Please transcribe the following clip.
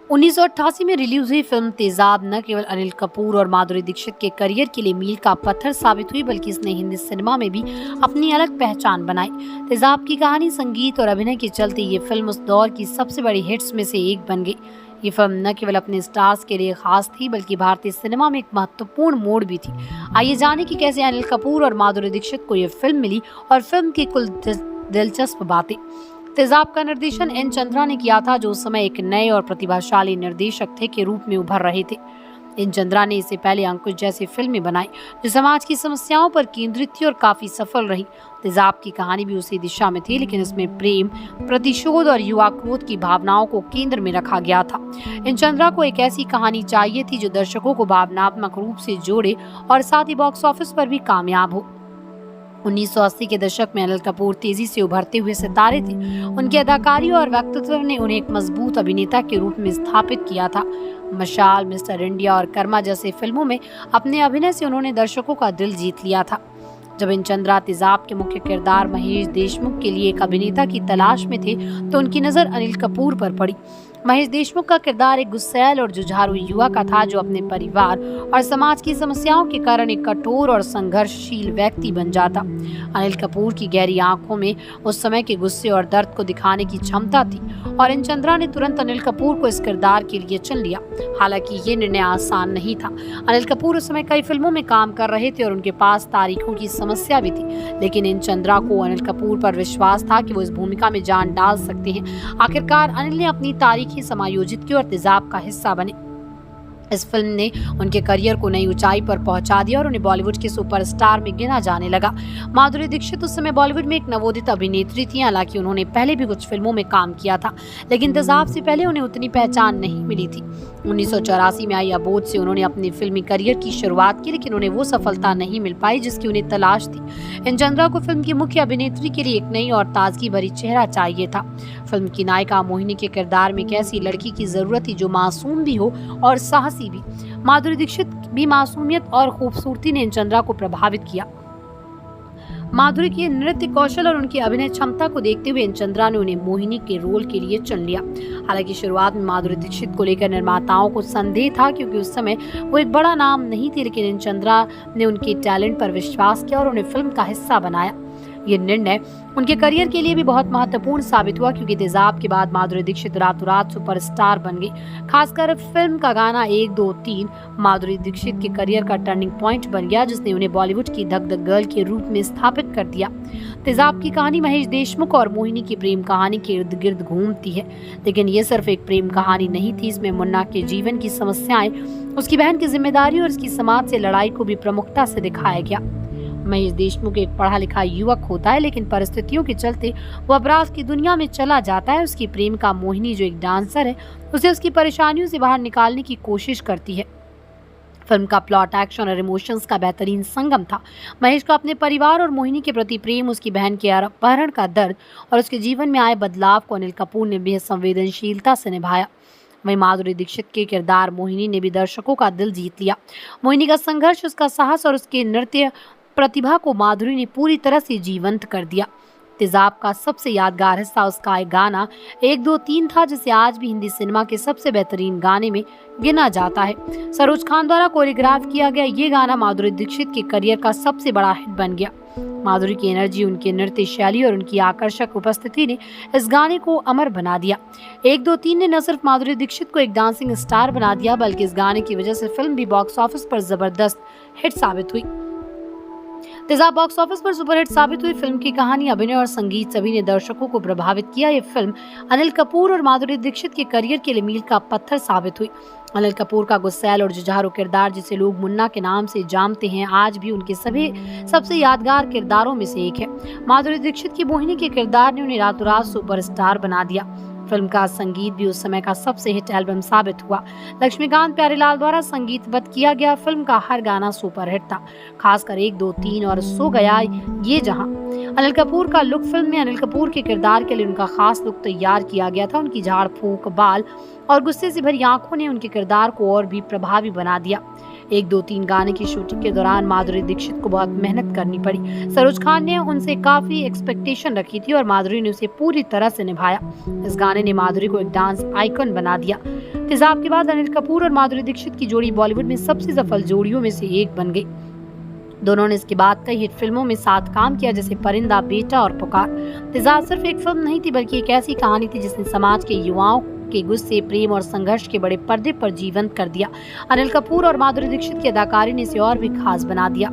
1988 में रिलीज हुई फिल्म तेजाब न केवल अनिल कपूर और माधुरी दीक्षित के करियर के लिए मील का पत्थर साबित हुई, बल्कि इसने हिंदी सिनेमा में भी अपनी अलग पहचान बनाई। तेजाब की कहानी, संगीत और अभिनय के चलते ये फिल्म उस दौर की सबसे बड़ी हिट्स में से एक बन गई। ये फिल्म न केवल अपने स्टार्स के लिए खास थी, बल्कि भारतीय सिनेमा में एक महत्वपूर्ण मोड़ भी थी। आइए जाने कि कैसे अनिल कपूर और माधुरी दीक्षित को ये फिल्म मिली और फिल्म की कुल दिलचस्प बातें। तेजाब का निर्देशन एन चंद्रा ने किया था, जो उस समय एक नए और प्रतिभाशाली निर्देशक थे के रूप में उभर रहे थे। एन चंद्रा ने इससे पहले अंकुश जैसी फिल्में बनाई जो समाज की समस्याओं पर केंद्रित थी और काफी सफल रही। तेजाब की कहानी भी उसी दिशा में थी, लेकिन इसमें प्रेम, प्रतिशोध और युवा क्रोध की भावनाओं को केंद्र में रखा गया था। एन चंद्रा को एक ऐसी कहानी चाहिए थी जो दर्शकों को भावनात्मक रूप से जोड़े और साथ ही बॉक्स ऑफिस पर भी कामयाब हो। 1980 के दशक में अनिल कपूर तेजी से उभरते हुए सितारे थे। उनकी अदाकारी और व्यक्तित्व ने उन्हें एक मजबूत अभिनेता के रूप में स्थापित किया था। मशाल, मिस्टर इंडिया और कर्मा जैसे फिल्मों में अपने अभिनय से उन्होंने दर्शकों का दिल जीत लिया था। जब एन चंद्रा तेजाब के मुख्य किरदार महेश देशमुख के लिए एक अभिनेता की तलाश में थे, तो उनकी नजर अनिल कपूर पर पड़ी। महेश देशमुख का किरदार एक गुस्सैल और जुझारू युवा का था, जो अपने परिवार और समाज की समस्याओं के कारण एक कठोर और संघर्षशील व्यक्ति बन जाता। अनिल कपूर की गहरी आंखों में उस समय के गुस्से और दर्द को दिखाने की क्षमता थी और एन चंद्रा ने तुरंत अनिल कपूर को इस किरदार के लिए चुन लिया। हालांकि ये निर्णय आसान नहीं था। अनिल कपूर उस समय कई फिल्मों में काम कर रहे थे और उनके पास तारीखों की समस्या भी थी, लेकिन एन चंद्रा को अनिल कपूर पर विश्वास था कि वो इस भूमिका में जान डाल सकते हैं। आखिरकार अनिल ने अपनी तारीख समायोजित की और तेजाब का हिस्सा बने। इस फिल्म ने उनके करियर को नई ऊंचाई पर पहुंचा दिया और उन्हें बॉलीवुड के सुपरस्टार में गिना जाने लगा। माधुरी दीक्षित उस समय बॉलीवुड में एक नवोदित अभिनेत्री थी। हालांकि उन्होंने पहले भी कुछ फिल्मों में काम किया था, लेकिन तेजाब से पहले उन्हें उतनी पहचान नहीं मिली थी। 1984 में आई अबोध से उन्होंने अपने फिल्मी करियर की शुरुआत की, लेकिन उन्हें वो सफलता नहीं मिल पाई जिसकी उन्हें तलाश थी। एन चंद्रा को फिल्म की मुख्य अभिनेत्री के लिए एक नई और ताजगी भरी चेहरा चाहिए था। फिल्म की नायिका मोहिनी के किरदार में एक ऐसी लड़की की जरूरत थी जो मासूम भी हो और साहसी भी। माधुरी दीक्षित भी मासूमियत और खूबसूरती ने एन चंद्रा को प्रभावित किया। माधुरी के नृत्य कौशल और उनकी अभिनय क्षमता को देखते हुए एन चंद्रा ने उन्हें मोहिनी के रोल के लिए चुन लिया। हालांकि शुरुआत में माधुरी दीक्षित को लेकर निर्माताओं को संदेह था, क्योंकि उस समय वो एक बड़ा नाम नहीं थी, लेकिन एन चंद्रा ने उनके टैलेंट पर विश्वास किया और उन्हें फिल्म का हिस्सा बनाया। ये निर्णय उनके करियर के लिए भी बहुत महत्वपूर्ण साबित हुआ, क्योंकि तेजाब के बाद माधुरी दीक्षित रातों रात सुपरस्टार बन गई। खासकर फिल्म का गाना 1 2 3 माधुरी दीक्षित के करियर का टर्निंग पॉइंट बन गया, जिसने उन्हें बॉलीवुड की धक धक गर्ल के रूप में स्थापित कर दिया। तेजाब की कहानी महेश देशमुख और मोहिनी की प्रेम कहानी के इर्द गिर्द घूमती है, लेकिन ये सिर्फ एक प्रेम कहानी नहीं थी। इसमें मुन्ना के जीवन की समस्याएं, उसकी बहन की जिम्मेदारी और उसकी समाज से लड़ाई को भी प्रमुखता से दिखाया गया। महेश देशमुख एक पढ़ा लिखा युवक होता है, लेकिन परिस्थितियों के चलते वो अपराध की दुनिया में चला जाता है। उसकी प्रेमिका मोहिनी, जो एक डांसर है, उसे उसकी परेशानियों से बाहर निकालने की कोशिश करती है। फिल्म का प्लॉट, एक्शन और इमोशंस का बेहतरीन संगम था। महेश को अपने परिवार और मोहिनी के प्रति प्रेम, उसकी बहन के अपहरण का दर्द और उसके जीवन में आए बदलाव को अनिल कपूर ने बेहद संवेदनशीलता से निभाया। वहीं माधुरी दीक्षित के किरदार मोहिनी ने भी दर्शकों का दिल जीत लिया। मोहिनी का संघर्ष, उसका साहस और उसके नृत्य प्रतिभा को माधुरी ने पूरी तरह से जीवंत कर दिया। तेजाब का सबसे यादगार हिस्सा उसका एक गाना 1 2 3 था, जिसे आज भी हिंदी सिनेमा के सबसे बेहतरीन गाने में गिना जाता है। सरोज खान द्वारा कोरियोग्राफ किया गया ये गाना माधुरी दीक्षित के करियर का सबसे बड़ा हिट बन गया। माधुरी की एनर्जी, उनके नृत्य शैली और उनकी आकर्षक उपस्थिति ने इस गाने को अमर बना दिया। 1 2 3 ने न सिर्फ माधुरी दीक्षित को एक डांसिंग स्टार बना दिया, बल्कि इस गाने की वजह से फिल्म भी बॉक्स ऑफिस पर जबरदस्त हिट साबित हुई। तेजाब बॉक्स ऑफिस पर सुपरहिट साबित हुई। फिल्म की कहानी, अभिनय और संगीत सभी ने दर्शकों को प्रभावित किया। ये फिल्म अनिल कपूर और माधुरी दीक्षित के करियर के लिए मील का पत्थर साबित हुई। अनिल कपूर का गुस्सैल और जुझारू किरदार, जिसे लोग मुन्ना के नाम से जानते हैं, आज भी उनके सभी सबसे यादगार किरदारों में से एक है। माधुरी दीक्षित की मोहिनी के किरदार ने उन्हें रातों रात सुपरस्टार बना दिया। फिल्म का संगीत भी उस समय का सबसे हिट एल्बम साबित हुआ। लक्ष्मीकांत प्यारेलाल द्वारा संगीतबद्ध किया गया फिल्म का हर गाना सुपरहिट था, खासकर 1 2 3 और सो गया ये जहां। अनिल कपूर का लुक, फिल्म में अनिल कपूर के किरदार के लिए उनका खास लुक तैयार किया गया था। उनकी झाड़ फूंक, बाल और गुस्से से भरी आंखों ने उनके किरदार को और भी प्रभावी बना दिया। 1 2 3 गाने की शूटिंग के दौरान माधुरी दीक्षित को बहुत मेहनत करनी पड़ी। सरोज खान ने उनसे काफी एक्सपेक्टेशन रखी थी और माधुरी ने उसे पूरी तरह से निभाया। इस गाने ने माधुरी को एक डांस आइकन बना दिया। तेजाब के बाद अनिल कपूर और माधुरी दीक्षित की जोड़ी बॉलीवुड में सबसे सफल जोड़ियों में से एक बन गई। दोनों ने इसके बाद कई हिट फिल्मों में साथ काम किया, जैसे परिंदा, बेटा और पुकार। तेजाब सिर्फ एक फिल्म नहीं थी, बल्कि एक ऐसी कहानी थी जिसने समाज के युवाओं के गुस्से, प्रेम और संघर्ष के बड़े पर्दे पर जीवंत कर दिया। अनिल कपूर और माधुरी दीक्षित की अदाकारी ने इसे और भी खास बना दिया।